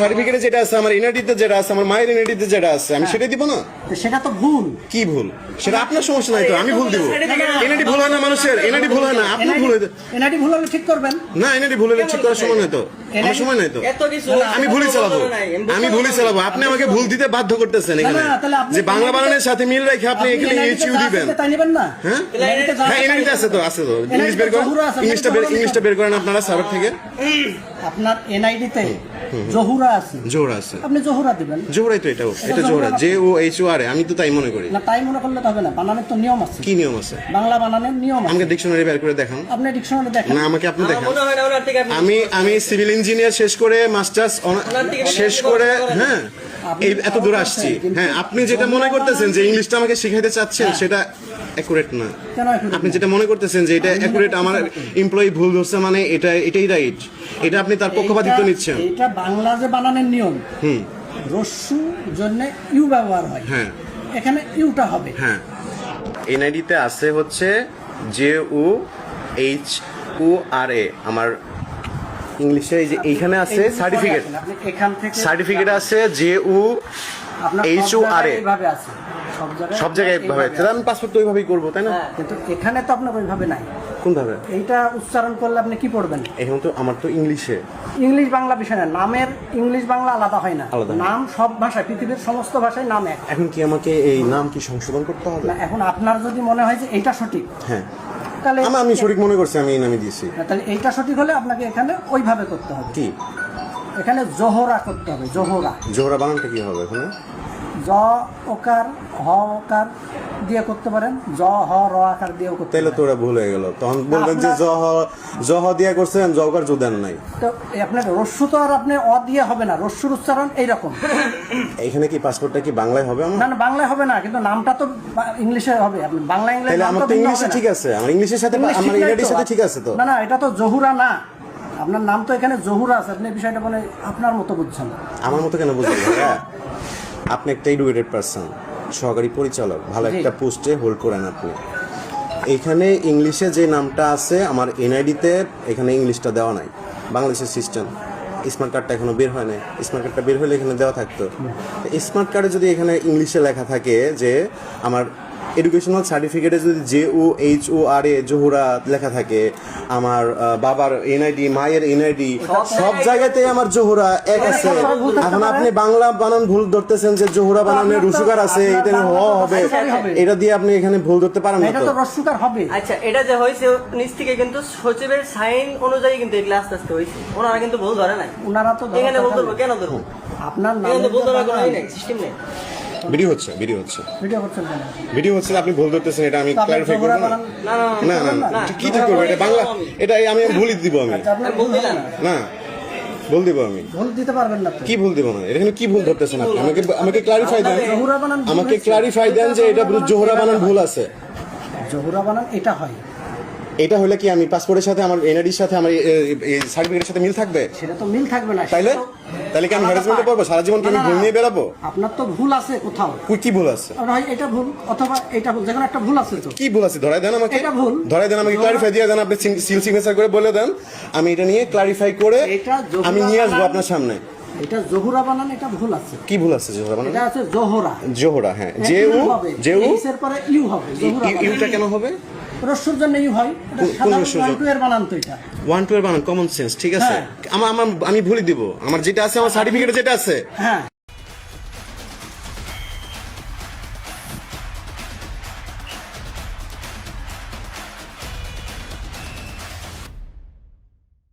সার্টিফিকেটে যেটা আছে, আমার এনআইডিতে যেটা আছে, আমার মায়ের এনআইডিতে যেটা আছে, আমি সেটাই দিব না? সেটা তো ভুল। কি ভুল? সেটা আপনার সমস্যা নাই তো, আমি ভুল দিব? এনআইডি ভুল হয় না মানুষের? এনআইডি ভুল হয় না? আপনি ভুল হইতে এনআইডি ভুল হলে ঠিক করবেন না? এনআইডি ভুল হলে ঠিক করার সময় নাই তো, আমার সময় নাই তো। আমি ভুলই চালাবো, আমি ভুলই চালাবো। আপনি আমাকে ভুল দিতে বাধ্য করতেছেন এখানে, যে বাংলা বানানের সাথে মিল রেখে আপনি এখানে এইচইউ দিবেন। তাই নেবেন না? হ্যাঁ হ্যাঁ, এনআইডি আছে তো, আছে তো। ইংলিশ বের করেন, ইংলিশটা বের করেন আপনারা সার্ভার থেকে। আপনার এনআইডিতে জহুরা আছে, জোহরা আছে, আপনি জহুরা দিবেন। জোহরাই তো, এটা জোহরা, JOHORA। আমি তো তাই মনে করি। না, তাই মনে করলে তো হবে না, বানানের তো নিয়ম আছে। কি নিয়ম আছে? বাংলা বানানের নিয়ম আছে। আমাকে ডিকশনারি বের করে দেখান। আপনি ডিকশনারি দেখেন না, আমাকে আপনি দেখান। আমি সিভিল ইঞ্জিনিয়ার শেষ করে মাস্টার্স শেষ করে, হ্যাঁ, এই এত দূর আসছি। হ্যাঁ, আপনি যেটা মনে করতেছেন যে ইংলিশটা আমাকে শিখাইতে চাচ্ছেন, সেটা অ্যাকুরেট না। আপনি যেটা মনে করতেছেন যে এটা অ্যাকুরেট, আমার এমপ্লয়ি ভুল ধরছে মানে এটাই রাইট, এটা আপনি তার পক্ষপাতিত্ব নিচ্ছেন। এটা বাংলা যে বানানের নিয়ম, রস্যু জন্য ইউ ব্যবহার হয়, হ্যাঁ, এখানে ইউটা হবে। হ্যাঁ, এনআইডিতে আছে হচ্ছে JOHORA। আমার ইংলিশে এই যে এইখানে আছে সার্টিফিকেট, সার্টিফিকেট আছে JOHORA, এইভাবে আছে সব জায়গায় এইভাবে। তাহলে আমি পাসপোর্ট তো ওইভাবেই করবো, তাই না? কিন্তু এখানে তো আপনার ওইভাবে নাই। কোন ভাবে? এইটা উচ্চারণ করলে আপনি কি পড়বেন? এখন তো আমার তো ইংলিশে, ইংলিশ বাংলা বিষয় না, নামের ইংলিশ বাংলা আলাদা হয় না। আলাদা নাম সব ভাষায়, পৃথিবীর সমস্ত ভাষায় নাম এক। এখন কি আমাকে এই নাম কি সংশোধন করতে হবে? না, এখন আপনার যদি মনে হয় যে এইটা সঠিক, হ্যাঁ, তাহলে আমি সঠিক মনে করছি, আমি এই নামই দিয়েছি। তাহলে এইটা সঠিক হলে আপনাকে এখানে ওইভাবে করতে হবে। কি? এখানে জোহরা করতে হবে। জোহরা বানানটা কি হবে এখানে? জ ওকার হ ওকার দিয়ে করতে পারেন, জ হ র আকার দিয়েও করতে তাহলে পারেন। তোরা ভুল হয়ে গেল, তখন বলবেন যে জ হ দিয়া করছেন, জ কার জো দেন নাই। তো আপনার রস্যু তো আর আপনি অ দিয়ে হবে না, রস্যুর উচ্চারণ এইরকম। এখানে কি পাসপোর্টটা কি বাংলায় হবে আমার? না, বাংলায় হবে না, কিন্তু নামটা তো ইংলিশে হবে। আপনি বাংলা ইংলিশ, তাহলে আমার তো ইংলিশে ঠিক আছে, আমার ইংলিশের সাথে আমার ইংরেজির সাথে ঠিক আছে তো। না, এটা তো জহুরা না, আপনার নাম তো এখানে জহুরা আছে। আপনি বিষয়টা মানে আপনার মতো বুঝছেন। আমার মতো কেন বুঝলেন? আপনি একটা এডুকেটেড পারসন, সহকারী পরিচালক, ভালো একটা পোস্টে হোল্ড করেন আপনি। এইখানে ইংলিশে যে নামটা আছে আমার এনআইডিতে, এখানে ইংলিশটা দেওয়া নাই। বাংলাদেশের সিস্টেম, স্মার্ট কার্ডটা এখনো বের হয় নাই। স্মার্ট কার্ডটা বের হলে এখানে দেওয়া থাকতো। স্মার্ট কার্ডে যদি এখানে ইংলিশে লেখা থাকে যে আমার এডুকেশনাল সার্টিফিকেটে যদি JOHORA জোহরা লেখা থাকে, আমার বাবার এনআইডি, মায়ের এনআইডি, সব জায়গাতে আমার জোহরা এক আছে। এখন আপনি বাংলা বানান ভুল ধরতেছেন যে জোহরা বানানের রসুকার আছে, এটা হ হবে, এটা দিয়ে আপনি এখানে ভুল ধরতে পারেন না তো। রসুকার হবে। আচ্ছা, এটা যে হয়েছে নিচ থেকে কিন্তু সচিবের সাইন অনুযায়ী কিন্তু এগুলো আস্তে আস্তে হয়েছে। ওনারা কিন্তু ভুল ধরে নাই। ওনারা তো এখানে ভুল ধরবো কেন? ধরবো আপনার নাম ভুল ধরার কোনো সিস্টেম নেই। ভিডিও হচ্ছে ভিডিও করছেন কেন? ভিডিও হচ্ছে, আপনি ভুল ধরতেছেন, এটা আমি ক্লারিফাই করব না। না না, কি ঠিক করব? এটা বাংলা, এটা আমি ভুলই দিব। আমি না ভুল দিব, আমি ভুল দিতে পারবেন না। কি ভুল দিব না? এখানে কি ভুল ধরতেছেন আপনি? আমাকে ক্লারিফাই দেন, আমাকে ক্লারিফাই দেন যে এটা জোহরা বানান ভুল আছে। জোহরা বানান এটা হয়, এটা হলে কি আমি পাসপোর্টের সাথে, আমার এনআইডির সাথে, আমার এই সার্টিফিকেটের সাথে মিল থাকবে? সেটা তো মিল থাকবে না। তাহলে কি আমি হ্যারাসমেন্টে পড়বো? সারা জীবন কি আমি ভুল নিয়ে বেরাবো? আপনার তো ভুল আছে কোথাও। কি ভুল আছে? এটা ভুল অথবা এটা ভুল, যেকোনো একটা ভুল আছে তো। কি ভুল আছে? ধরাই দেন আমাকে, এটা ভুল ধরাই দেন, আমাকে ক্লারিফাই দিয়ে দেন। আপনি সিল সিগনেচার করে বলে দেন, আমি এটা নিয়ে ক্লারিফাই করে আমি নিয়ে আসবো আপনার সামনে। এটা জোহরা বানান, এটা ভুল আছে। কি ভুল আছে জোহরা বানান? এটা আছে জোহরা। জোহরা, হ্যাঁ, এর পরে ইউ হবে। ইউটা কেন হবে? রস্যুর জন্য ইউ হয়। কোন রস্যুর জন্য? 1 2 এর বানান তো এটা। 1 2 এর বানান কমন সেন্স, ঠিক আছে। আমি ভুলই দিব। আমার যেটা আছে, আমার সার্টিফিকেটে যেটা আছে, হ্যাঁ।